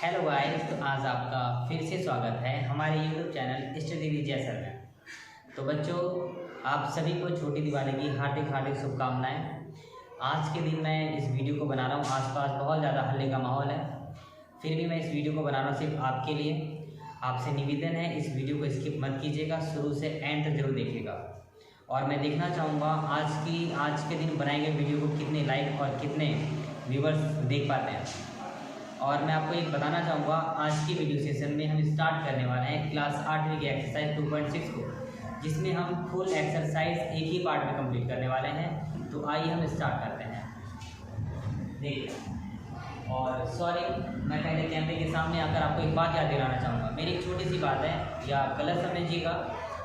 Hello guys, तो आज आपका फिर से स्वागत है हमारे यूट्यूब चैनल स्टडी विद जैसर में। तो बच्चों, आप सभी को छोटी दिवाली की हार्दिक हार्दिक शुभकामनाएं। आज के दिन मैं इस वीडियो को बना रहा हूँ, आसपास बहुत ज़्यादा हल्ले का माहौल है, फिर भी मैं इस वीडियो को बना रहा हूँ सिर्फ आपके लिए। आपसे निवेदन है, इस वीडियो को स्किप मत कीजिएगा, शुरू से एंड तक जरूर देखिएगा। और मैं देखना चाहूँगा आज के दिन बनाए गए वीडियो को कितने लाइक और कितने व्यूवर्स देख पाते हैं। और मैं आपको एक बताना चाहूँगा, आज की वीडियो सेशन में हम स्टार्ट करने वाले हैं क्लास 8वीं की एक्सरसाइज 2.6 को, जिसमें हम फुल एक्सरसाइज एक ही पार्ट में कंप्लीट करने वाले हैं। तो आइए हम स्टार्ट करते हैं। देखिए, और सॉरी, मैं पहले कैमरे के सामने आकर आपको एक बात याद दिलाना चाहूँगा। मेरी एक छोटी सी बात है, या गलत समझिएगा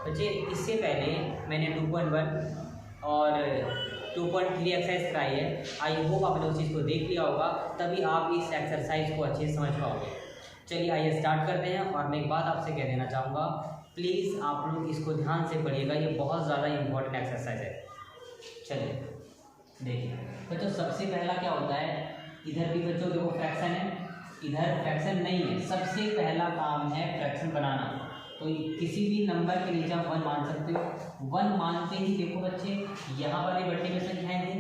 बच्चे। इससे पहले मैंने 2.1 और 2.3 एक्सरसाइज कराई है। आई होप आपने उस चीज़ को देख लिया होगा, तभी आप इस एक्सरसाइज को अच्छे से समझ पाओगे। चलिए आइए स्टार्ट करते हैं। और मैं एक बात आपसे कह देना चाहूँगा, प्लीज़ आप लोग इसको ध्यान से पढ़िएगा, ये बहुत ज़्यादा इंपॉर्टेंट एक्सरसाइज है। चलिए देखिए बच्चों, सबसे पहला क्या होता है, इधर भी बच्चों देखो फ्रैक्शन है, इधर फ्रैक्शन नहीं है। सबसे पहला काम है फ्रैक्शन बनाना। तो किसी भी नंबर के नीचे आप 1 मान सकते हो। 1 मानते ही देखो बच्चे, यहाँ पर भी बट्टे में संख्याएं थी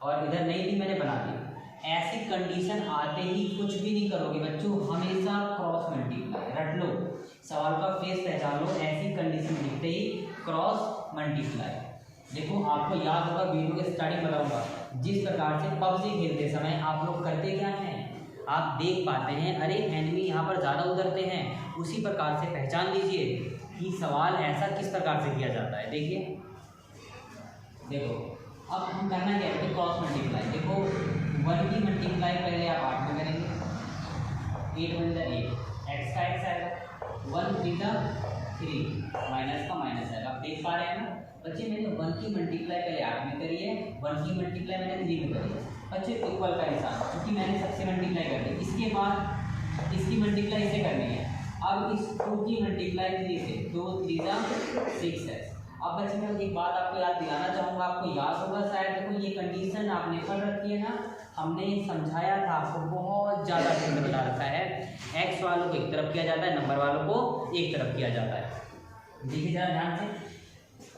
और इधर नहीं थी, मैंने बना दी। ऐसी कंडीशन आते ही कुछ भी नहीं करोगे बच्चों, हमेशा क्रॉस मल्टीप्लाई रट लो, सवाल का फेस पहचान लो। ऐसी कंडीशन दिखते ही क्रॉस मल्टीप्लाई। देखो, आपको याद होगा, वीडियो के स्टार्टिंग बताऊंगा, जिस प्रकार से पबजी खेलते समय आप लोग करते क्या हैं, आप देख पाते हैं अरे एनिमी यहाँ पर ज़्यादा उतरते हैं, उसी प्रकार से पहचान लीजिए कि सवाल ऐसा किस प्रकार से किया जाता है। देखिए, देखो अब हम करना क्या है, क्रॉस मल्टीप्लाई। देखो 1 की मल्टीप्लाई पहले आप 8 में करेंगे, 8 × 8, एक्स का एक्स आएगा, 1 × 3 माइनस का माइनस आएगा। आप देख पा रहे हैं ना बच्चे, मैंने 1 की मल्टीप्लाई पहले 8 में करी है, 1 की मल्टीप्लाई मैंने 3 में करी है। बच्चे इक्वल का निशान, क्योंकि मैंने सबसे मल्टीप्लाई कर दी, इसके बाद इसकी मल्टीप्लाई इसे करनी है। अब इस 2 की मल्टीप्लाई 3 से, 2 3 6 है। अब बच्चे मैं एक बात आपको याद दिलाना चाहूँगा, आपको याद होगा शायद, देखो ये कंडीशन आपने पढ़ रखी है ना, हमने समझाया था आपको, बहुत ज़्यादा चिन्ह बना रखा है। एक्स वालों को एक तरफ किया जाता है, नंबर वालों को एक तरफ किया जाता है। देखिए जरा ध्यान से,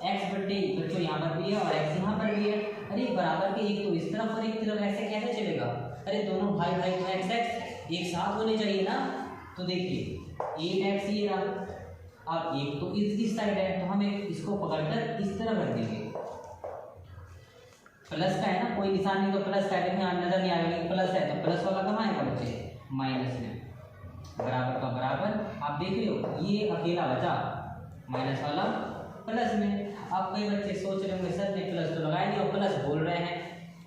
एक्स बट्टे बच्चों यहाँ पर भी है और एक्स यहाँ पर भी है। अरे बराबर के एक तो इस तरफ और एक तरफ, ऐसे कैसे चलेगा? अरे दोनों भाई भाई तो एक्स एक्स एक साथ होने चाहिए ना। तो देखिए एक एक्स ये रहा, अब एक तो इस साइड है, तो हम इसको पकड़कर इस तरफ रख देंगे। प्लस का है ना, कोई निशान नहीं तो प्लस का है, नजर नहीं आएगा, प्लस है तो प्लस वाला कहाँ है बच्चे, माइनस में। बराबर का बराबर, आप देख लो ये अकेला बचा, माइनस वाला प्लस में। अब कई बच्चे सोच रहे होंगे सर ने प्लस तो लगाया नहीं और प्लस बोल रहे हैं,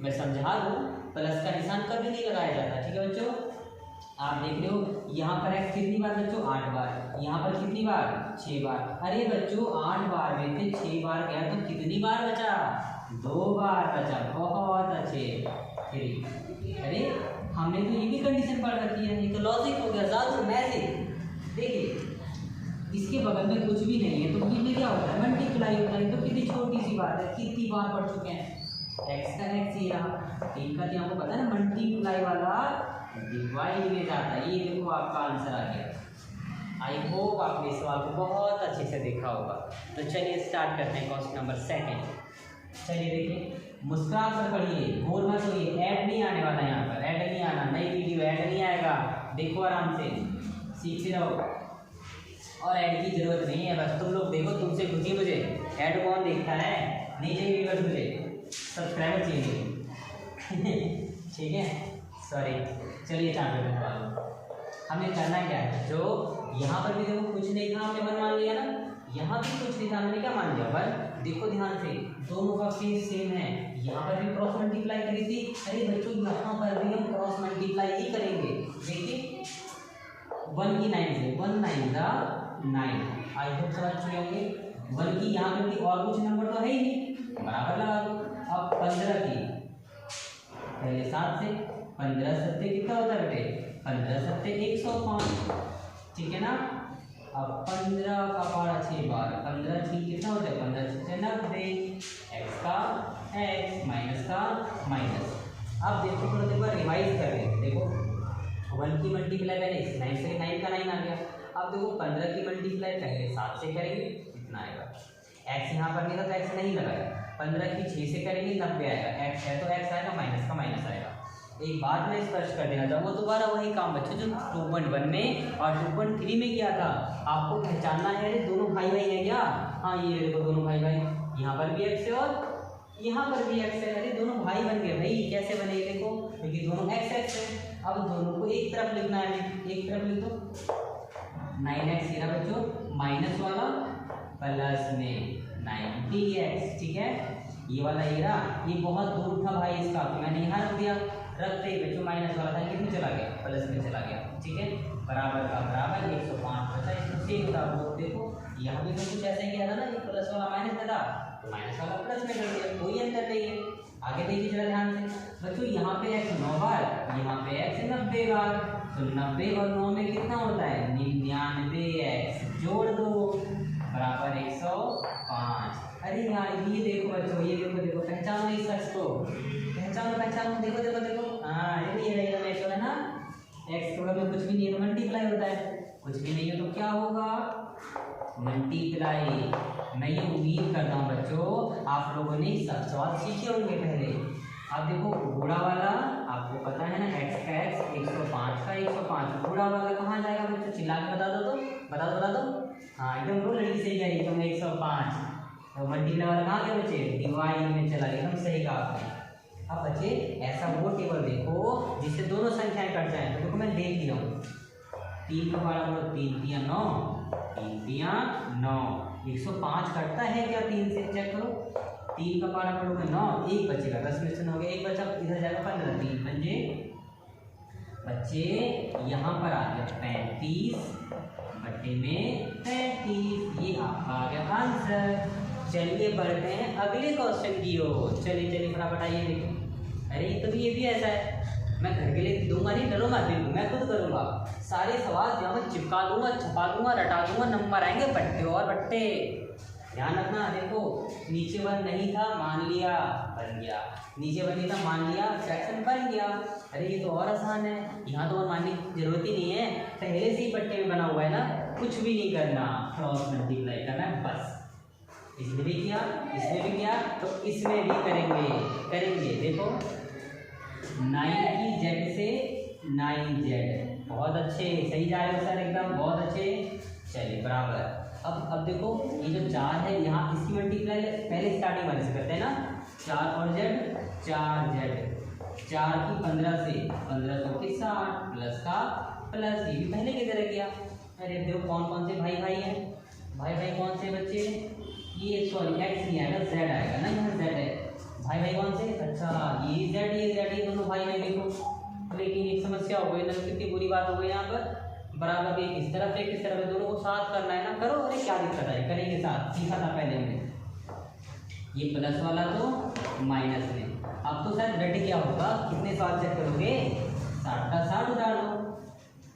मैं समझा दूँ, प्लस का निशान कभी नहीं लगाया जाता। ठीक है बच्चों, आप देख रहे हो यहाँ पर एक्स कितनी बार बच्चों, 8 बार, यहाँ पर कितनी बार, 6 बार। अरे बच्चों 8 बार में से 6 बार गया तो कितनी बार बचा, 2 बार बचा। बहुत अच्छे 3। अरे हमने तो ये भी कंडीशन पढ़ रखी है, ये तो लॉजिक हो गया, ज़्यादा मैजिक। देखिए इसके बगल में कुछ भी नहीं है, तो ये क्या होता है, मल्टीप्लाई होता है। तो कितनी छोटी सी बात है, कितनी बार पढ़ चुके हैं, एक्स का एक्स ही रहा, तीन का तो आपको पता है ना, मल्टीप्लाई वाला डिवाइड में जाता है। ये देखो आपका आंसर आ गया। आई होप आपने इस सवाल को बहुत अच्छे से देखा होगा। तो चलिए स्टार्ट करते हैं क्वेश्चन नंबर 2। चलिए देखिए, मुस्कुरा कर पढ़िए, बोल मत होइए, ऐड नहीं आने वाला, यहाँ पर ऐड नहीं आना, नई वीडियो ऐड नहीं आएगा। देखो आराम से, सीखते रहो, और ऐड की जरूरत नहीं है, बस तुम लोग देखो, तुमसे खुशी मुझे। ऐड कौन देखता है, नहीं चाहिए व्यूअर्स, मुझे सब्सक्राइबर चाहिए। ठीक है, सॉरी। चलिए हमें करना क्या है, जो यहाँ पर भी देखो कुछ नहीं था, हमने 1 मान लिया ना, यहाँ भी कुछ नहीं था, हमने क्या मान लिया 1। देखो ध्यान से, दोनों का फेस सेम है, यहाँ पर भी क्रॉस मल्टीप्लाई करी थी। अरे बच्चों यहाँ पर भी हम क्रॉस मल्टीप्लाई ही करेंगे। देखिए 1 की 9 से, 1 9 का 9, आई होप समझ चुके होंगे। 1 की यहाँ पर भी और कुछ नंबर तो है ही नहीं, बराबर लगा दो। अब 15 की पहले 7 से, 15 सत्ते कितना होता है बेटे, 15 सत्ते 105, ठीक है ना। अब 15 का पारा 6 बार, 15 ठीक कितना होता है, 15 6 90, एक्स का एक्स माइनस का माइनस। अब देखो थोड़ा देखो रिवाइज कर रहे हैं, देखो 1 की मल्टीप्लाई मैंने 9 से 9 का 9 आ गया। अब देखो 15 की मल्टीप्लाई पहले 7 से करेंगे, इतना आएगा। x यहाँ पर नहीं था तो x नहीं लगाया। 15 की 6 से करेंगे 90 आएगा, x है तो x आएगा, माइनस का माइनस आएगा। एक बात मैं स्पष्ट कर देना चाहूँगा, दोबारा वही काम बच्चों जो 2.1 में और 2.3 में किया था, आपको पहचानना है। अरे दोनों भाई भाई है क्या? हाँ ये देखो दोनों भाई भाई, यहाँ पर भी x है और यहाँ पर भी x है। अरे दोनों भाई बन गए भाई, कैसे बने देखो, क्योंकि दोनों x है। अब दोनों को एक तरफ लिखना है, एक तरफ लिख दो 9x ये रहा बच्चों, माइनस वाला प्लस में 90x, ठीक है। ये वाला ये रहा, ये बहुत दूर था भाई इसका, तो मैंने यहाँ रख दिया। रखते ही बच्चों माइनस वाला था कितने चला गया, प्लस में चला गया, ठीक है। बराबर का बराबर 105 बचा, इसको सेम था। वो देखो यहाँ भी तो कुछ ऐसे ही किया था ना, ये प्लस वाला माइनस में था तो माइनस वाला प्लस में कर दिया, कोई अंतर नहीं है। आगे देखिए जरा ध्यान से बच्चों, यहाँ पे x 9 बार, यहाँ पे x 90 बार, तो 90 और 9 में कितना होता है 99x, जोड़ दो बराबर 105। अरे यार ये देखो बच्चों, ये देखो देखो, पहचानो इस शख्स को, पहचानो पहचानो, देखो देखो देखो, हाँ ये रहेगा नेचुरल है ना। x थोड़ा में कुछ भी नहीं है तो मल्टीप्लाई होता है, कुछ भी नहीं है तो क्या होगा मल्टीप्लाई। मैं ये उम्मीद करता हूँ बच्चों आप लोगों ने सब सवाल सीखे होंगे पहले। अब देखो गुणा वाला आपको पता है ना, x का x 105 का 105, गुणा वाला कहाँ जाएगा बच्चों, चिल्ला के बता दो, तो बता दो। हाँ एकदम रो, लड़की सही कह रही है, 105। तो मल्टीप्लाई वाला कहाँ गया बच्चे, डिवाइड में चला गया, एकदम सही कहा आपने। अब बच्चे ऐसा वो टेबल देखो जिससे दोनों संख्याएं कट जाए, तो देखो मैं देख लिया हूँ, 3 का पारा बोलो 3 तिया 9, 3 तिया 9, 105 कटता है क्या 3 से, चेक करो। 3 का पारा पढ़ोगे 9, एक बचेगा, 10 में से 9 हो गया, एक बचा, इधर जाएगा 15, 3 पंजे बच्चे, यहाँ पर आ गया 35 बट्टे में 35, ये आपका आ गया आंसर। चलिए बढ़ते हैं अगले क्वेश्चन की ओर, चलिए चलिए फटाफट आइए देखिए। अरे ये भी ऐसा है, मैं घर के लिए दूंगा नहीं, डरो मत, बिल्कुल मैं खुद करूंगा। सारे सवाल यहाँ पर चिपका दूंगा, छपा दूंगा, रटा दूंगा, नंबर आएंगे बट्टे और बट्टे। ध्यान रखना, देखो नीचे वन नहीं था मान लिया बन गया, नीचे वन नहीं था मान लिया फ्रैक्शन बन गया। अरे ये तो और आसान है, यहाँ तो और मानने की जरूरत ही नहीं है, पहले से ही बट्टे में बना हुआ है ना, कुछ भी नहीं करना, क्रॉस मल्टीप्लाई करना है बस। इसमें भी किया, इसमें भी किया, तो इसमें भी करेंगे। देखो 9 की जेड से 9z, बहुत अच्छे, सही जा रहे हो सर एकदम, बहुत अच्छे। चलिए बराबर, अब देखो ये जो 4 है यहाँ इसकी मल्टीप्लाई पहले स्टार्टिंग वाले से करते हैं ना, 4 और z 4z, 4 की 15 से 15 तो 60 प्लस का प्लस, ये भी पहले की तरह किया। अरे देखो कौन कौन से भाई भाई हैं, भाई कौन से बच्चे, ये सॉरी x नहीं आएगा z आएगा ना, यहाँ z है, भाई कौन से, अच्छा ये z ये दोनों भाई हैं देखो। लेकिन एक समस्या हो गई ना, कितनी बुरी बात हो गई यहाँ पर, बराबर एक इस तरफ एक इस तरफ, दोनों को साथ करना है ना, करो। अरे क्या दिक्कत है, करेंगे साथ, सीखा था पहले हमने। ये प्लस वाला तो माइनस में, अब तो शायद रट क्या होगा, कितने सवाल चेक करोगे, 60 का 60 उतार दो।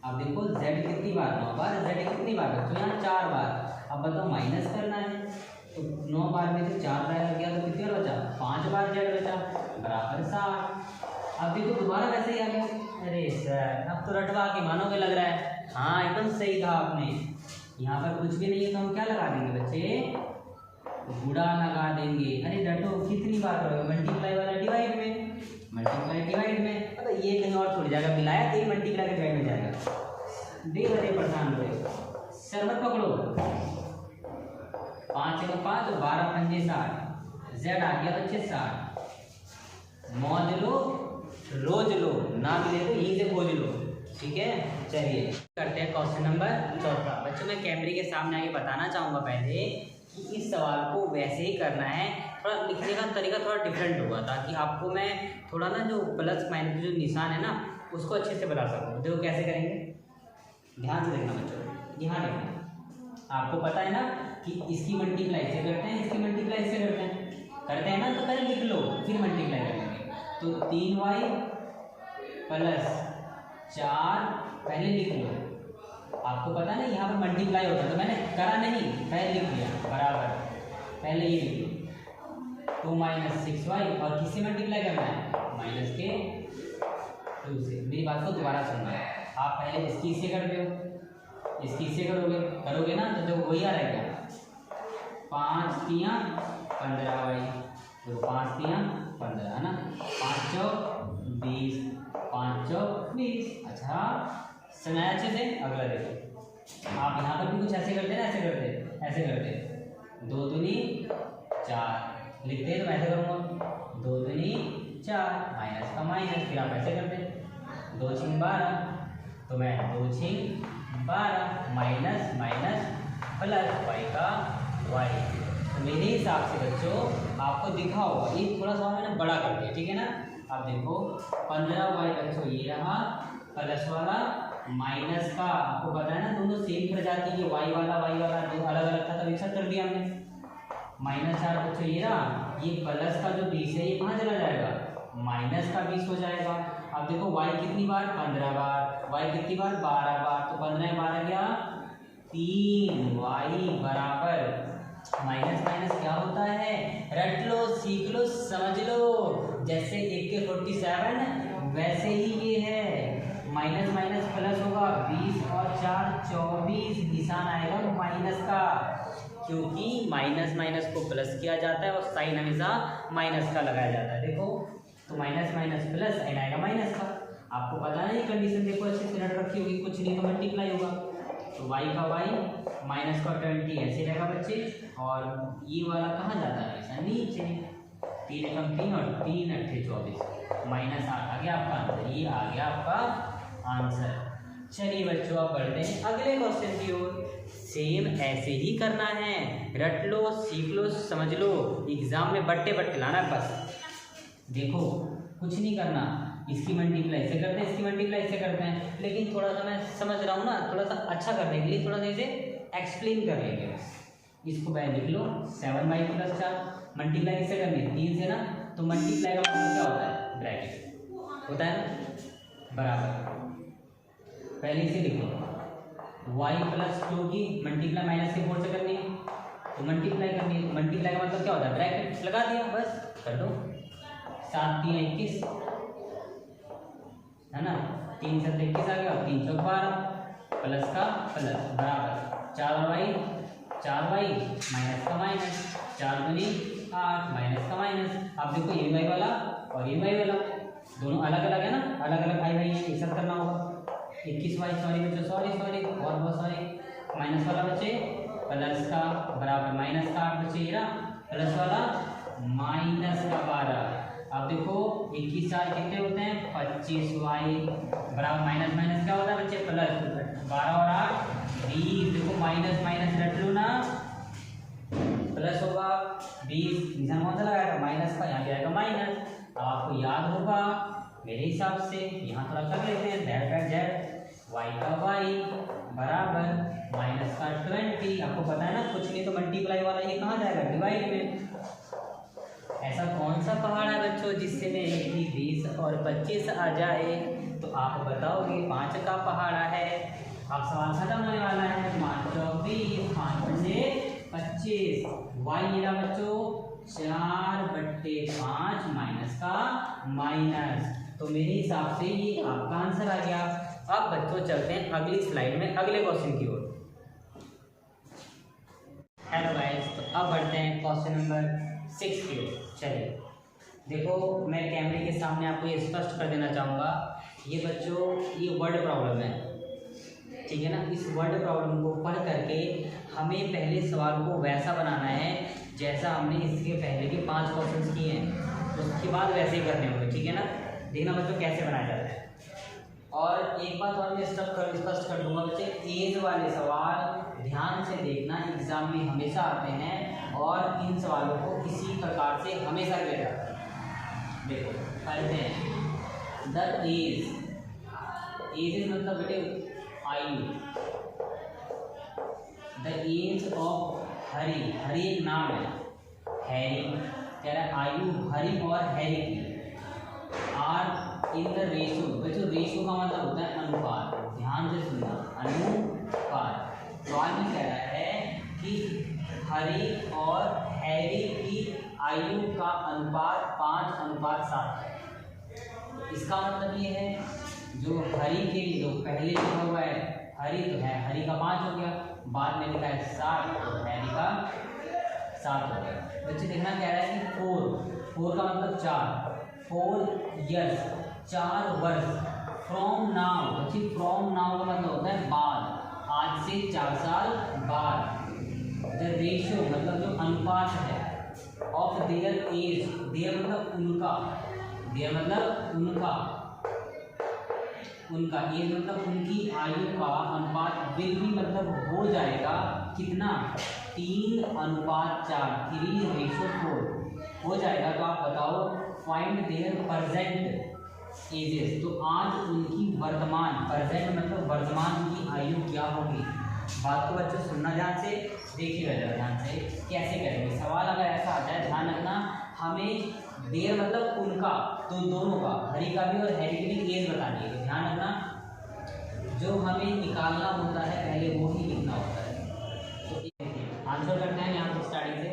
अब देखो z कितनी बार 9 बार, z कितनी बार, तो यहाँ 4 बार। अब बताओ माइनस करना है, तो 9 बार में से 4 बार लग गया तो कितनी बार बचा, 5 बार z बचा, बराबर 60। अब देखो दोबारा वैसे ही आ गया। अरे सर अब तो रटवा के मानोगे लग रहा है, हाँ एकदम सही कहा आपने। यहाँ पर कुछ भी नहीं है तो हम क्या लगा देंगे बच्चे, गुणा लगा देंगे। अरे रटो, कितनी बार करोगे, मल्टीप्लाई वाला डिवाइड में, मल्टीप्लाई डिवाइड में, अब ये कहीं और छोड़ जाएगा, मिलाया तो मल्टीप्लाई के डिवाइड में जाएगा। देख रहे परेशान हो, शरबत पकड़ो, 5 का 5 12 पंजे 60, z आ गया बच्चे 60, मौज लो रोज लो, ना मिले तो यहीं से खोज लो, ठीक है। चलिए करते हैं क्वेश्चन नंबर 4। बच्चों मैं कैमरे के सामने आके बताना चाहूँगा पहले कि इस सवाल को वैसे ही करना है, थोड़ा लिखने का तरीका थोड़ा डिफरेंट होगा, ताकि आपको मैं थोड़ा ना जो प्लस माइनस जो निशान है ना उसको अच्छे से बता सकूँ। देखो कैसे करेंगे, ध्यान से देखना बच्चों, यहाँ देखना। आपको पता है ना कि इसकी मल्टीप्लाई से करते हैं, इसकी मल्टीप्लाई से करते हैं ना, तो पहले लिख लो फिर मल्टीप्लाई करेंगे। तो 3y प्लस 4 पहले लिख लो, आपको पता नहीं यहाँ पर मल्टीप्लाई होता है, तो मैंने करा नहीं, पहले लिख लिया बराबर, पहले ये लिख लो 2 - 6y, और किससे मल्टीप्लाई करना है, माइनस के 2 से। मेरी बात को दोबारा सुनना है, आप पहले इसकी से करते हो, इसकी से करोगे ना, तो देखो वही आ रहा है क्या, 5 तियां 15 भाई, तो 5 तियां 15 है ना, 5 चौक 20, 5 चौक 20। अच्छा सुना अच्छे से। अगला देखो, आप यहाँ पर भी कुछ ऐसे करते ना, ऐसे करते 2 दूनी 4 लिखते हैं, तो ऐसे करूँगा 2 दूनी 4 माइनस का माइनस, फिर आप ऐसे करते 2 छिंग 12, तो मैं 2 छिंग 12 माइनस माइनस प्लस वाई का वाई। तो मेरे हिसाब से बच्चों आपको दिखा होगा, ये थोड़ा सा मैंने बड़ा कर दिया, ठीक है ना। आप देखो 15 वाई बच्चों ये रहा, प्लस वाला माइनस का, आपको पता है ना दोनों सेम प्रजाति के, वाई वाला दो अलग अलग था, तब एक साथ कर दिया हमने। -4 बच्चों ये रहा, ये प्लस का जो 20 है ये कहाँ चला जाएगा, माइनस का 20 हो जाएगा। अब देखो y कितनी बार, 15 बार, y कितनी बार, 12 बार, तो 15 12 क्या 3, y बराबर माइनस माइनस क्या होता है, रट लो, सीख लो, समझ लो। जैसे 1 के 47 वैसे ही ये है, माइनस माइनस प्लस होगा, 20 और 4 24, निशान आएगा माइनस का, क्योंकि माइनस माइनस को प्लस किया जाता है और साइन हमेशा माइनस का लगाया जाता है। देखो तो माइनस माइनस प्लस साइन आएगा माइनस का। आपको पता है ये कंडीशन, देखो अच्छे से रट रखी होगी, कुछ नहीं तो मल्टीप्लाई होगा, तो y का y माइनस का 20 ऐसे रहेगा बच्चे, और ये वाला कहाँ जाता है, ऐसा नीचे, 3 एकम 3 और 3 अट्ठे 24, -8 आ गया आपका आंसर, ये आ गया आपका आंसर। चलिए बच्चों आप बढ़ते हैं अगले क्वेश्चन की ओर। सेम ऐसे ही करना है, रट लो, सीख लो, समझ लो, एग्जाम में बट्टे बट्टे लाना बस। देखो कुछ नहीं करना, इसकी मल्टीप्लाई से करते हैं, इसकी मल्टीप्लाई से करते हैं, लेकिन थोड़ा सा मैं समझ रहा हूँ ना, थोड़ा सा अच्छा करने के लिए थोड़ा सा इसे एक्सप्लेन कर लेंगे बस। इसको पहले लिख लो 7y + 4, मल्टीप्लाई किससे करनी है 3 से ना, तो मल्टीप्लाई का मतलब क्या होता है, ब्रैकेट होता है ना, बराबर। पहले इसे लिखो y + 2 की मल्टीप्लाई -4 से करनी है, तो मल्टीप्लाई करनी है, तो मल्टीप्लाई का मतलब क्या होता है, ब्रैकेट लगा दिया, बस कर दो। 7 3 21 है ना, 3 7 21 आ गया, 3 चौक 12 प्लस का प्लस बराबर 4y माइनस का माइनस, 4 दूनी 8 माइनस का माइनस। अब देखो ये y वाला और ये y वाला दोनों अलग अलग है ना, अलग अलग भाई है, एक साथ करना होगा। 21y सॉरी बच्चों, सॉरी बहुत सॉरी, माइनस वाला बच्चे प्लस का बराबर माइनस का 8 बच्चे, ये प्लस वाला माइनस का 12। अब देखो 21 4 कितने होते हैं 25y बराबर माइनस माइनस क्या होता है बच्चे प्लस, 12 और 8 20। देखो माइनस माइनस रट लो ना, प्लस होगा 20, निशान कौन सा लगाएगा माइनस का, यहाँ जाएगा माइनस। अब आपको याद होगा मेरे हिसाब से, यहाँ थोड़ा कर लेते हैं, z y का y बराबर माइनस का 20। आपको पता है ना कुछ नहीं तो मल्टीप्लाई वाला ये कहाँ जाएगा, डिवाइड में। ऐसा कौन सा पहाड़ है बच्चों जिससे में 20 और 25 आ जाए, तो आप बताओगे 5 का पहाड़ा है। अब सवाल खत्म होने वाला है, 5 चौक 20 5 पंजे 25, y मेरा बच्चों 4/5 माइनस का माइनस, तो मेरे हिसाब से ये आपका आंसर आ गया। अब बच्चों चलते हैं अगली स्लाइड में अगले क्वेश्चन की ओर। हेलो गाइस, तो अब बढ़ते हैं क्वेश्चन नंबर 6 की ओर। चलिए देखो, मैं कैमरे के सामने आपको ये स्पष्ट कर देना चाहूँगा, ये बच्चों ये वर्ड प्रॉब्लम है, ठीक है ना। इस वर्ड प्रॉब्लम को पढ़ करके हमें पहले सवाल को वैसा बनाना है जैसा हमने इसके पहले के 5 क्वेश्चंस किए हैं, उसके बाद वैसे ही करने होंगे, ठीक है ना। देखना बच्चों कैसे बनाया जाता है। और एक बात और मैं स्पष्ट कर दूंगा बच्चे, एज वाले सवाल ध्यान से देखना, एग्जाम में हमेशा आते हैं और इन सवालों को इसी प्रकार से हमेशा किया जाता है। देखो पढ़ते हैं, द एज मतलब बेटे आयु, द एज ऑफ हरी, हरी एक नाम है, हैरी कह रहा है आयु हरी और हैरी की आर इन द रेशो। बच्चों रेशो का मतलब होता है अनुपात, ध्यान से सुनना, अनुपात। सवाल में कह रहा है कि हरी और हैरी की आयु का अनुपात 5:7 है। इसका मतलब ये है जो हरि के लिए, जो पहले लिखा हुआ है हरि तो है, हरि का 5 हो गया, बाद में लिखा है 7 तो हरि का 7 हो गया। बच्चे देखना कह रहा है कि 4 का मतलब 4, 4 years 4 वर्ष, फ्रॉम नाउ, बच्चे फ्रॉम नाउ का मतलब होता है बाद, आज से 4 साल बाद। द रेशियो मतलब जो अनुपात है, ऑफ देयर एज, देयर मतलब उनका, देयर मतलब उनका, उनका एज मतलब उनकी आयु का अनुपात विल भी मतलब हो जाएगा कितना, 3:4, 3:4 हो जाएगा। तो आप बताओ फाइंड देयर प्रेजेंट एजेस, तो आज उनकी वर्तमान, प्रेजेंट मतलब वर्तमान उनकी आयु क्या होगी। बात को बच्चों सुनना ध्यान से, देखिएगा जरा ध्यान से कैसे करेंगे। सवाल अगर ऐसा आता है ध्यान रखना, हमें देर मतलब उनका, तो दोनों का, हरि का भी और हैरी की भी एज बतानी है। तो ध्यान रखना जो हमें निकालना होता है पहले वो ही लिखना होता है। तो आंसर करते हैं यहाँ से स्टार्टिंग से।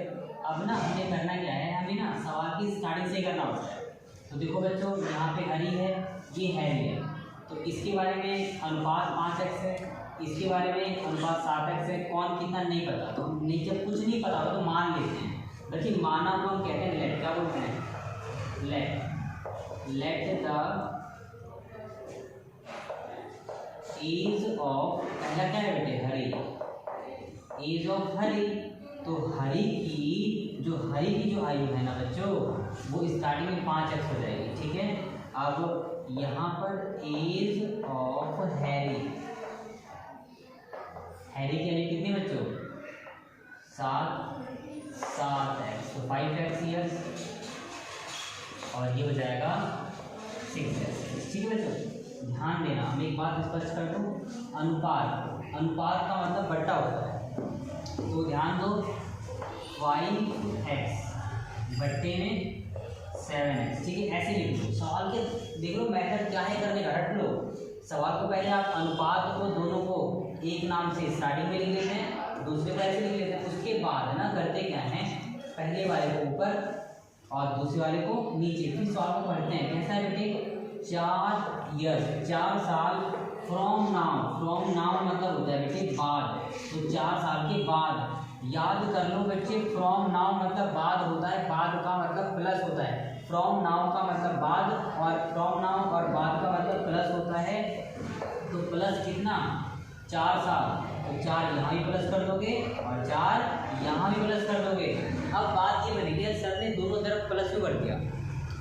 अब ना हमें करना क्या है, हमें ना सवाल की स्टार्टिंग से करना होता है। तो देखो बच्चों यहाँ पे हरि है, ये हैरी है, तो इसके बारे में अनुपात 5x है, इसके बारे में अनुपात 7x है, कौन कितना नहीं पता, तो हम नहीं, जब कुछ नहीं पता हो तो मान लेते हैं। देखिए माना को हम कहते हैं लेट, क्या बोलते हैं, लेट द एज ऑफ, पहला क्या है बेटे हरि, एज ऑफ हरि, तो हरि की जो आयु है ना बच्चों वो स्टार्टिंग में 5x हो जाएगी, ठीक है। अब यहाँ पर एज ऑफ हैरी, हैरी के लिए कितने बच्चों 7x, तो 5x ईयर्स, और ये हो जाएगा 6x, ठीक है बच्चों। ध्यान देना, हम एक बात स्पष्ट कर दूँ, अनुपात का मतलब बट्टा होता है, तो ध्यान दो 5x बट्टे में 7x, ठीक है। ऐसे लिख लो, सवाल के देख लो मेथड क्या है करने का, रट लो सवाल को। पहले आप अनुपात को दोनों को एक नाम से स्टार्टिंग में लिख लेते हैं, दूसरे को ऐसे लिख लेते हैं, उसके बाद ना करते क्या है, पहले वाले को ऊपर और दूसरे वाले को नीचे, फिर सवाल को पढ़ते हैं। कैसा है बेटे, 4 years 4 साल, फ्रॉम नाउ मतलब होता है बेटे बाद, तो 4 साल के बाद। याद कर लो बच्चे, फ्रॉम नाउ मतलब बाद होता है, बाद का मतलब प्लस होता है, फ्रॉम नाउ का मतलब बाद, और फ्रॉम नाउ और बाद का मतलब प्लस होता है, तो प्लस कितना 4 साल, तो 4 यहाँ भी प्लस कर दोगे और 4 यहाँ भी प्लस कर दोगे। अब बात ये बनेगी, सर ने दोनों तरफ प्लस भी कर दिया,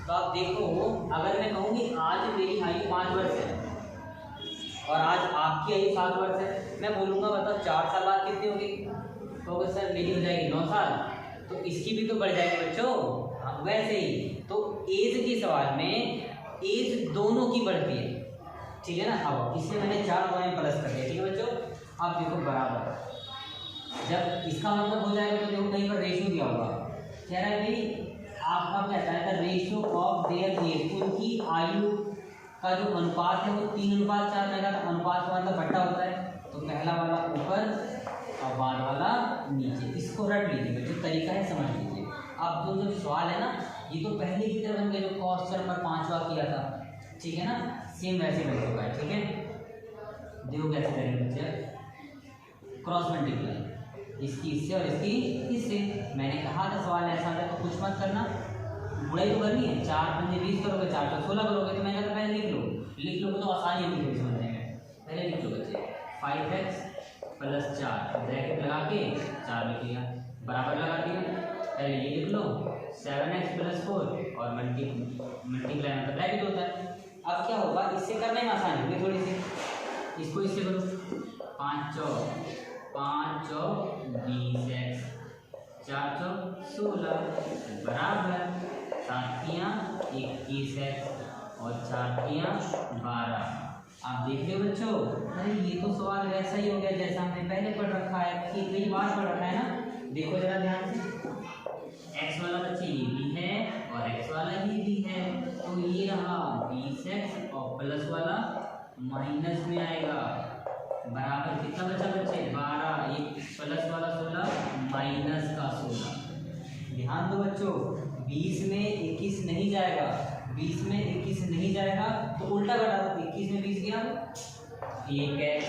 तो आप देखो अगर मैं कहूँगी आज मेरी आयु 5 वर्ष है और आज आपकी आयु 7 वर्ष है, मैं बोलूँगा बताओ 4 साल बाद कितनी होगी, तो सर मेरी हो जाएगी 9 साल, तो इसकी भी तो बढ़ जाएगी बच्चों। हाँ वैसे ही तो एज के सवाल में एज दोनों की बढ़ती है, ठीक है ना। अब इससे मैंने 4 में प्लस कर दिया, ठीक है बच्चों। अब देखो बराबर, जब इसका मतलब हो जाएगा तो देखो कहीं पर रेशियो दिया होगा, कह रहा है भाई आपका कहता है the ratio of their age, उनकी आयु का जो अनुपात है वो 3:4 रहेगा, तो अनुपात का मतलब बट्टा होता है, तो पहला वाला ऊपर और बाद वाला नीचे, इसको रट लीजिए बच्चों, तरीका है समझ लीजिए। अब जो सवाल है ना ये तो पहले की तरह बन गया जो क्वेश्चन नंबर 5वां किया था, ठीक है ना, सेम वैसे बन चुका है, ठीक है। देखो कैसे करेंगे बच्चे, क्रॉस मल्टीप्लाई, इसकी इससे और इसकी इससे। मैंने कहा था सवाल ऐसा आता है तो कुछ मत करना, गुणाई तो करनी है, 4 पंजे 20 करोगे, 4 तो 16 करोगे, तो मैंने कहा पहले लिख लो तो आसानी होगी थोड़ी समझने में। पहले लिख लो बच्चे 5x + 4 ब्रैकेट लगा के 4 लिख लिया, बराबर लगा दिया, पहले ये लिख लो 7x + 4 और मल्टीप्लाई मतलब ब्रैकेट होता है। अब क्या होगा, इससे करने में आसानी होगी थोड़ी सी, इसको इससे करो, 5 चौक 20x 4 चौक 16 बराबर 7 तियाँ 21x और 4 तियाँ 12। आप देख रहे हो बच्चों, अरे ये तो सवाल वैसा ही हो गया जैसा हमने पहले पढ़ रखा है, कि कई बार पढ़ रखा है ना। देखो जरा ध्यान से, x वाला बच्चे ये भी है और x वाला ये भी है, तो ये रहा 20x और प्लस वाला माइनस में आएगा, बराबर कितना बचा बच्चे 12, ये प्लस वाला 16 माइनस का 16। ध्यान दो बच्चों, 20 में 21 नहीं जाएगा, 20 में 21 नहीं जाएगा, तो उल्टा घटा दो, 21 में 20 गया 1x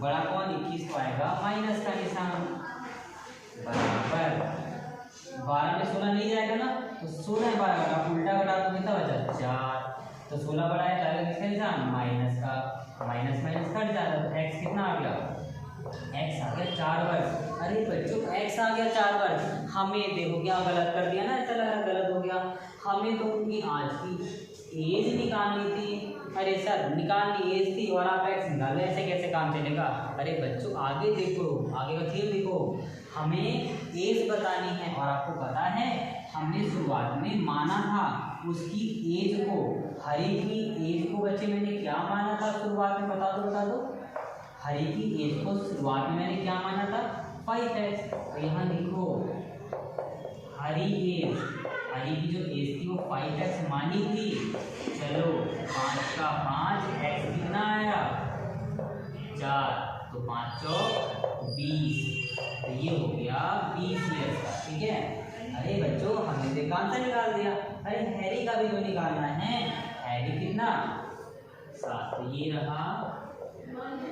बड़ा कौन 21 को आएगा माइनस का निशान बराबर 12 में 16 नहीं जाएगा ना तो 16 12 का उल्टा घटा तो कितना बचा 4 तो 16 बड़ा है तो किसका निशान माइनस का माइनस माइनस कट जाता तो x कितना आ गया x आ गया 4 वर्ग। अरे बच्चों x आ गया 4 वर्ग हमें देखो क्या गलत कर दिया ना चला गलत हो गया हमें तो उनकी आज की एज निकालनी थी। अरे सर निकालनी एज थी और आप x निकाल ऐसे कैसे काम चलेगा। अरे बच्चों आगे देखो आगे का खेल देखो हमें एज बतानी है और आपको पता है हमने शुरुआत में माना था उसकी एज को हरी की एज को बच्चे मैंने क्या माना था शुरुआत में बता दो हरी की एज को शुरुआत में मैंने क्या माना था 5x तो यहाँ लिखो हरी की जो एज थी वो 5x मानी थी। चलो 5 का 5 x कितना आया 4 तो 5 चौक 20 तो ये हो गया 20 ईयर्स का ठीक है। अरे बच्चों हमने तो कौन सा निकाल दिया। अरे हैरी का भी तो निकालना है हैरी कितना 7 तो ये रहा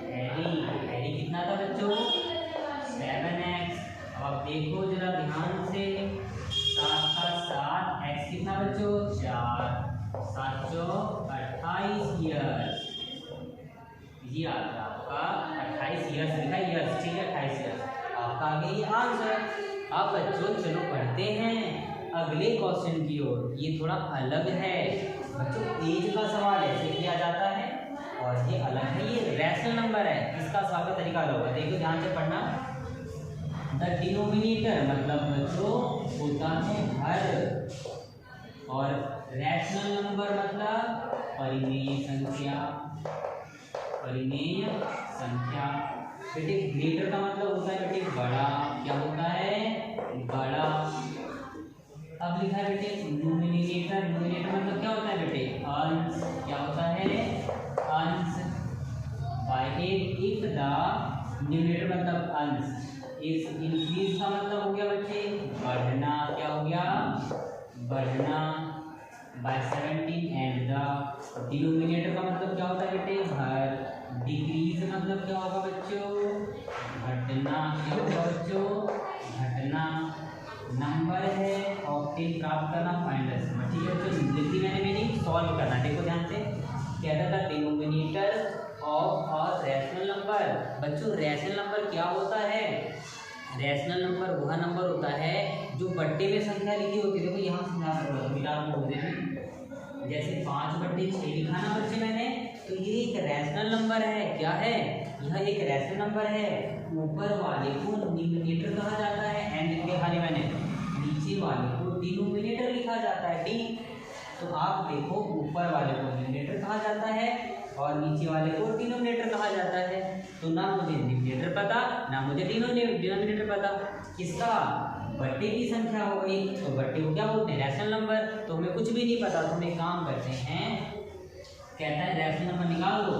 हैरी कितना था बच्चों 7x। अब आप देखो जरा ध्यान से 7 का 7 x कितना बच्चों 4 7 चौक 28 ईयर्स ये आ गया आपका 28 ईयर्स लिखा ईयर्स ठीक है 28 ईयर्स आपका आ गया ये आंसर। अब बच्चों चलो पढ़ते हैं अगले क्वेश्चन की ओर। ये थोड़ा अलग है बच्चों एज का सवाल ऐसे किया जाता है और ये अलग है ये रैशनल नंबर है इसका सवाल का तरीका अलग होगा। देखो ध्यान से पढ़ना द डिनोमिनेटर मतलब बच्चों होता है हर और रैशनल नंबर मतलब परिमेय संख्या बेटे ग्रेटर का मतलब होता है बेटे बड़ा क्या होता है बड़ा। अब लिखा है बेटे न्यूमिनेटर मतलब क्या होता है बेटे अंश क्या होता है अंश बाय इफ द न्यूमिनेटर मतलब अंश इस इंक्रीज का मतलब हो गया बच्चे बढ़ना क्या हो गया बढ़ना बाय 17 एंड द डिनोमिनेटर का मतलब क्या होता है बेटे हर डिक्रीज मतलब क्या होगा बच्चों घटना क्या होगा बच्चों घटना नंबर है ऑप्टेन प्राप्त करना फाइंड ठीक है बच्चों लिखी मैंने मीनिंग सॉल्व करना। देखो ध्यान से कहता था denominator of a rational number. बच्चों रैशनल नंबर क्या होता है रैशनल नंबर वह नंबर होता है जो बट्टे में संख्या लिखी होती है। देखो यहाँ से जैसे 5/6 लिखा ना बच्चे मैंने तो ये एक रैशनल नंबर है क्या है यह एक रैशनल नंबर है। ऊपर वाले को न्यूमिनेटर कहा जाता है एंड लिखा है मैंने नीचे वाले को डिनोमिनेटर लिखा जाता है डी। तो आप देखो ऊपर वाले को न्यूमिनेटर कहा जाता है और नीचे वाले को डिनोमिनेटर कहा जाता है। तो ना मुझे न्यूमिनेटर पता ना मुझे डिनोमिनेटर पता किसका बट्टे की संख्या हो गई तो बट्टे को क्या बोलते हैं रैशनल नंबर। तो हमें कुछ भी नहीं पता तो हम एक काम करते हैं कहता है रैशनल नंबर निकाल दो।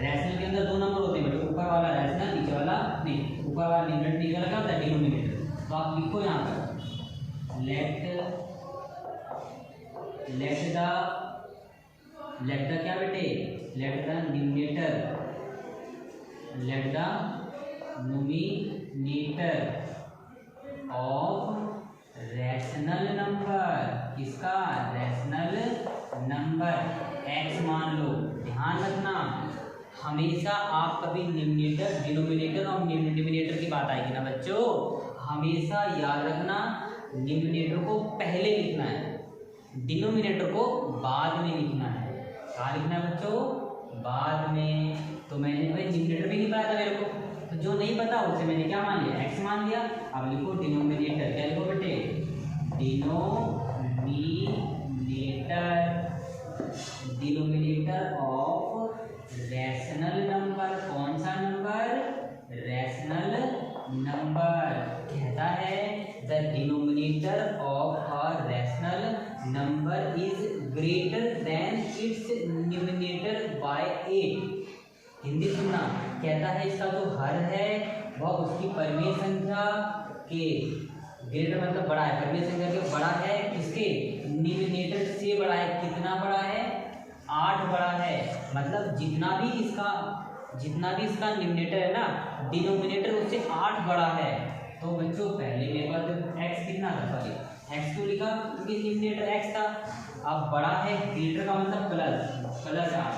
रैशनल के अंदर 2 नंबर होते हैं बेटे ऊपर वाला रैशनल नीचे वाला नहीं ऊपर वाला न्यूमिनेटर नीचे वाला क्या होता है डिनोमिनेटर। तो आप लिखो यहाँ पर लेट द क्या बेटे let the numerator of rational number किसका रैशनल नंबर x मान लो। ध्यान रखना हमेशा आप कभी न्यूमिनेटर डिनोमिनेटर और न्यूमिनेटर की बात आएगी ना बच्चों हमेशा याद रखना न्यूमिनेटर को पहले लिखना है डिनोमिनेटर को बाद में लिखना है। क्या लिखना है बच्चों बाद में। तो मैंने भाई न्यूमिनेटर भी नहीं पता था मेरे को तो जो नहीं पता उसे मैंने क्या मान लिया x मान लिया। अब लिखो डिनोमिनेटर क्या लिखो बेटे डिनोमिनेटर ऑफ रैशनल नंबर। कौन सा नंबर रैशनल नंबर कहता है the denominator of a rational number is greater than its numerator by 8। Hindi सुनना कहता है इसका जो हर है वह उसकी परिमेय संख्या के ग्रेटर मतलब बड़ा है परिमेय संख्या के बड़ा है किसके न्यूमिनेटर से बड़ा है। कितना बड़ा है 8 बड़ा है, मतलब जितना भी इसका न्यूमरेटर है ना, डिनोमिनेटर उससे 8 बड़ा है। तो बच्चों पहले मेरे पास x कितना था, सॉरी x क्यों लिखा, क्योंकि न्यूमरेटर x था। अब बड़ा है, ग्रेटर का मतलब प्लस 8।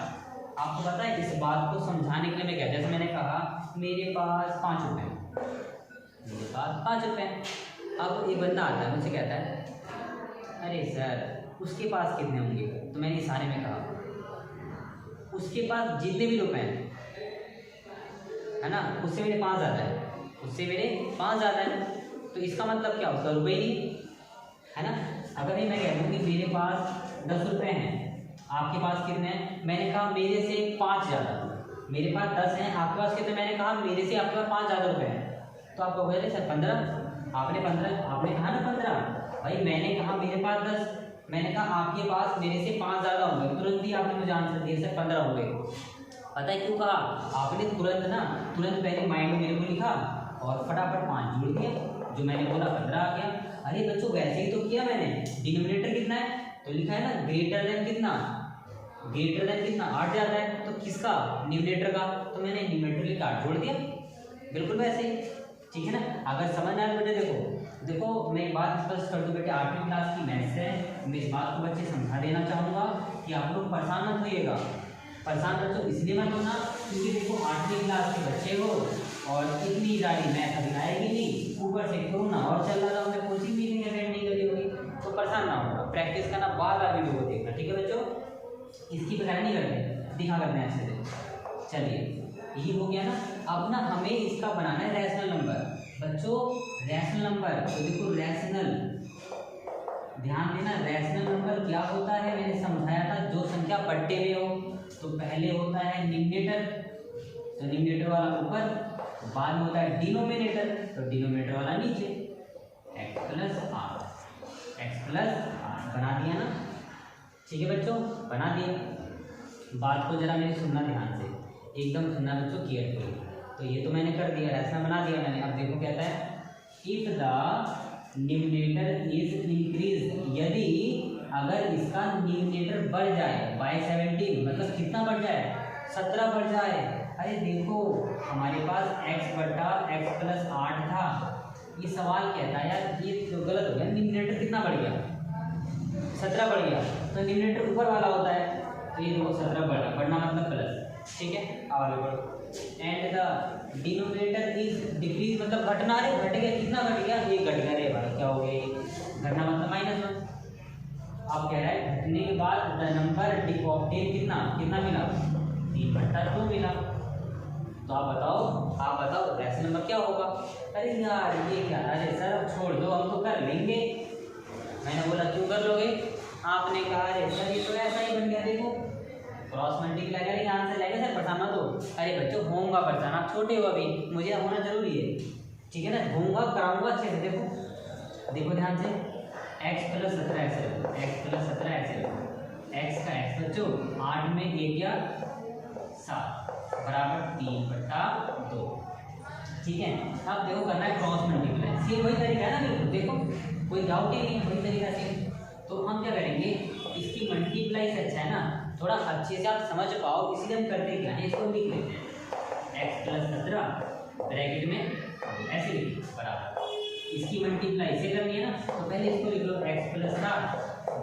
आपको पता है इस बात को समझाने के लिए मैं क्या, जैसे मैंने कहा मेरे पास 5 रुपये, मेरे पास 5 रुपये। अब एक बंदा आता है मुझसे कहता है अरे सर उसके पास कितने होंगे, तो मैंने इशारे में कहा उसके पास जितने भी रुपए हैं है ना, उससे मेरे 5 ज़्यादा है, उससे मेरे 5 ज़्यादा है। तो इसका मतलब क्या, उसका रुपये नहीं है ना। अगर मैं कह दूँ कि मेरे पास 10 रुपये हैं, आपके पास कितने हैं, मैंने कहा मेरे से 5 ज़्यादा, मेरे पास 10 हैं, आपके पास कितने, मैंने कहा मेरे से आपके पास 5 ज़्यादा रुपये हैं। तो आपको बोले सर 15, आपने 15, आपने कहा ना 15, भाई मैंने कहा मेरे पास 10, मैंने कहा आपके पास मेरे से 5 ज़्यादा होंगे, तुरंत ही आपने मुझे आंसर दिया सर 15 होंगे। पता है क्यों कहा, आपने तुरंत पहले माइंड में मेरे को लिखा और फटाफट 5 जोड़ दिया, जो मैंने बोला 15 आ गया। अरे बच्चों वैसे ही तो किया मैंने, डिनोमिनेटर कितना है तो लिखा है ना ग्रेटर देन कितना, 8 ज़्यादा है, तो किसका, न्यूमरेटर का, तो मैंने न्यूमरेटर के 8 जोड़ दिया, बिल्कुल वैसे ही, ठीक है ना। अगर समझ आए बेटे, देखो मैं एक बात स्पष्ट कर दूं बेटे, 8वीं क्लास की मैथ्स है, मैं इस बात को बच्चे समझा देना चाहूँगा कि आप लोग परेशान मत होइएगा। परेशान बच्चों इसलिए मत होना क्योंकि देखो 8वीं क्लास के बच्चे हो और इतनी सारी मैथ अभी आएगी नहीं, ऊपर से कोरोना और चल रहा था, कोचिंग भी नहीं अटेंड नहीं करी होगी, तो परेशान ना होगा, प्रैक्टिस करना, बार बार वीडियो को देखना, ठीक है बच्चों। इसकी पढ़ाई नहीं करते, दिखा करते हैं अच्छे से। चलिए ये हो गया ना। अब ना हमें इसका बनाना है रैशनल नंबर बच्चों, रैशनल नंबर। तो देखो रैशनल, ध्यान देना, रैशनल नंबर क्या होता है, मैंने समझाया था, जो संख्या पट्टे में हो। तो पहले होता है न्यूमरेटर, तो न्यूमरेटर वाला ऊपर, बाद में होता है डिनोमिनेटर, तो डिनोमिनेटर वाला नीचे, x प्लस आर बना दिया ना, ठीक है बच्चों, बना दिया। बात को जरा मेरी सुनना ध्यान से, एकदम सुनना बच्चों केयरफुली। तो ये तो मैंने कर दिया, रैशनल बना दिया मैंने। अब देखो कहता है if the numerator is increase, यदि अगर इसका न्यूमरेटर बढ़ जाए बाय 17, मतलब कितना बढ़ जाए, 17 बढ़ जाए। अरे देखो हमारे पास x बटा x प्लस 8 था, ये सवाल कहता है यार ये तो गलत हो गया, न्यूमरेटर कितना बढ़ गया, 17 बढ़ गया, तो न्यूमरेटर ऊपर वाला होता है, तो ये देखो 17 बढ़ना मतलब प्लस, ठीक है। अब आगे बढ़ो, and the denominator is decrease, मतलब घटना, रे घट गया, कितना घट गया, ये घट गया, रे भाई क्या हो गया, घटना मतलब -1। आप कह रहा है घटने के बाद द नंबर डिफॉल्टेड कितना मिला, 3/2 मिला। तो आप बताओ रैशनल नंबर क्या होगा। अरे यार ये क्या, अरे सर अब छोड़ दो, हम तो कर लेंगे। मैंने बोला क्यों कर लोगे, आपने कहा अरे सर ये तो ऐसा ही बन गया, देखो क्रॉस मल्टीप्लाई करेंगे आंसर लगेगा, सर परेशान मत हो। अरे बच्चों होऊंगा परेशान, आप छोटे हो अभी, मुझे होना जरूरी है, ठीक है ना, होऊंगा कराऊंगा अच्छे से। देखो ध्यान से, x प्लस 17 ऐसे रखो, x प्लस 17 ऐसे रखो, x का x बच्चों 8 में 1 या 7 बराबर 3/2, ठीक है। अब देखो करना है क्रॉस मल्टीप्लाई, सेम वही तरीका है ना, बिल्कुल देखो कोई डाउट ही नहीं है, वही तरीका से। तो हम क्या करेंगे, इसकी मल्टीप्लाई से अच्छा है ना, थोड़ा अच्छे से आप समझ पाओ, इसलिए हम करते क्या है, इसको लिख लेते हैं x प्लस 17 ब्रैकेट में ऐसे लिखिए बराबर, इसकी मल्टीप्लाई से करनी है ना, तो पहले इसको लिख लो x प्लस 7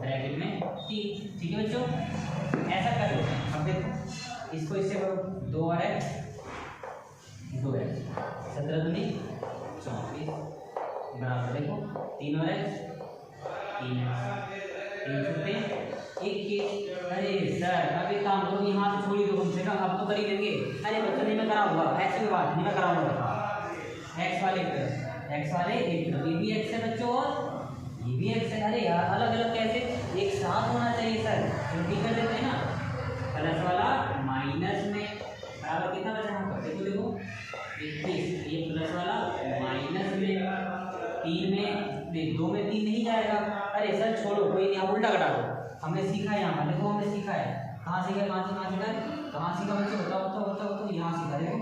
ब्रैकेट में 3, ठीक है बच्चों, ऐसा कर लो। अब देखो इसको इससे करो, 2 और x 2x 17 दूनी 34 बराबर, देखो 3 और x 3x 3 छुट्टे 21। अरे सर अब एक काम करो, यहाँ से छोड़ी दो कम से कम, अब तो कर ही लेंगे। अरे बच्चों नहीं मैं कराऊंगा, x की बात नहीं मैं कराऊंगा, x वाले एक तरफ, ये भी x है बच्चों और ये भी x है। अरे यार अलग अलग कैसे, एक साथ होना चाहिए सर, जल्दी कर देते हैं ना। प्लस वाला माइनस में बराबर कितना बचा यहाँ पर, देखो 21, ये प्लस वाला माइनस में 3 में 2 में 3 नहीं जाएगा। अरे सर छोड़ो कोई नहीं, आप उल्टा घटा दो, हमने सीखा है यहाँ पर, देखो हमने सीखा है, कहाँ सीखा बच्चों, बताओ यहाँ सीखा, देखो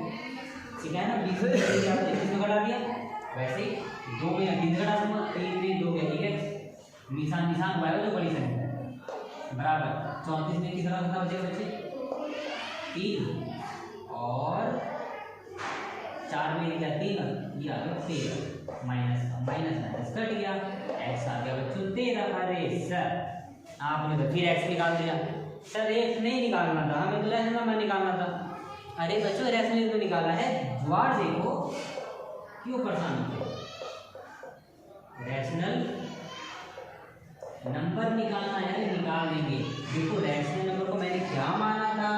सीखा है ना, 20 में घटा दिया, वैसे ही 2 में 3 घटा दूंगा, 3 में 2 में 1x, निशान पाएगा जो बड़ी संख्या, बराबर 34 में कितना कितना बचेगा बच्चे 3 और 4 में क्या 3 ये आ गया 13 माइनस कट गया x आ गया बच्चों 13। अरे सर आपने तो फिर x निकाल दिया। सर x नहीं निकालना था, हमें तो रैशनल नंबर निकालना था। अरे बच्चों रैशनल तो निकाला है, जुगाड़ देखो क्यों परेशान होते। रैशनल नंबर निकालना है निकाल देंगे। देखो रैशनल नंबर को मैंने क्या माना था,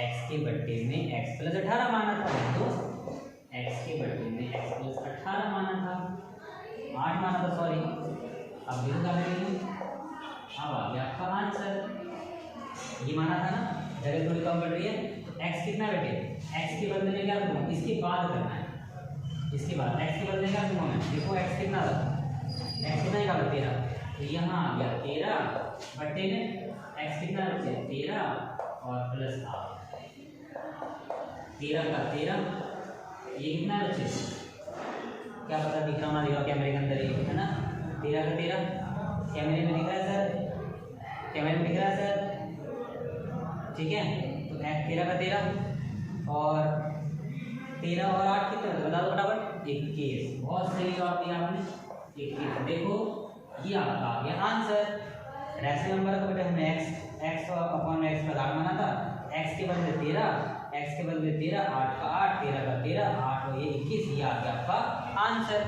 x के बट्टे में x प्लस 18 माना था। तो x के बट्टे में x प्लस 18 माना था, 8 माना था सॉरी। अब देखो क्या करेंगे, अब आ गया आपका आंसर। ये माना था ना, जगह थोड़ी कम बढ़ रही है तो x कितना बेटे, x के बदले में क्या दूंगा, इसके बाद करना है, इसके बाद x के बदले में क्या दूंगा मैं। देखो x कितना था, x कितना निकाला 13, तो यहाँ आ गया 13 बट्टे में x कितना बचे 13 और प्लस 8, 13 का 13, ये कितना बचे क्या पता दिख रहा होना, दिख रहा कैमरे के अंदर ये है ना, 13 का 13 कैमरे में दिख रहा है सर, कैमरे में दिख रहा है सर, ठीक है। तो 13 का 13 और 13 और 8 कितना बता दो फटाफट 21। बहुत सही जवाब दिया आपने 21। देखो ये आपका आ गया आंसर। रैशनल नंबर को बेटे हमने x अपॉन x का 8 माना था, x के बदले 13, x के बदले 13, 8 का 8, 13 का 13, 8 और ये 21, ये आ गया आपका आंसर।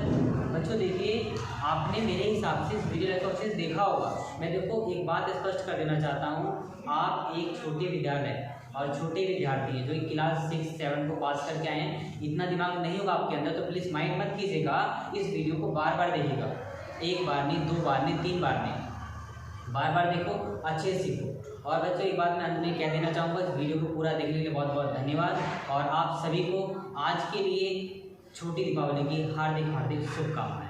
बच्चों देखिए आपने मेरे हिसाब से इस वीडियो लेक्चर से देखा होगा। मैं देखो एक बात स्पष्ट कर देना चाहता हूँ, आप एक छोटे विद्यालय और छोटे विद्यार्थी हैं जो क्लास 6-7 को पास करके आए हैं, इतना दिमाग नहीं होगा आपके अंदर, तो प्लीज़ माइंड मत कीजिएगा। इस वीडियो को बार बार देखिएगा, एक बार नहीं, 2 बार नहीं, 3 बार नहीं, बार बार देखो, अच्छे से सीखो। और बच्चों एक बात मैं अंत में कह देना चाहूँगा, इस वीडियो को पूरा देखने के लिए बहुत बहुत धन्यवाद। और आप सभी को आज के लिए छोटी दीपावली की हार्दिक हार्दिक शुभकामनाएं।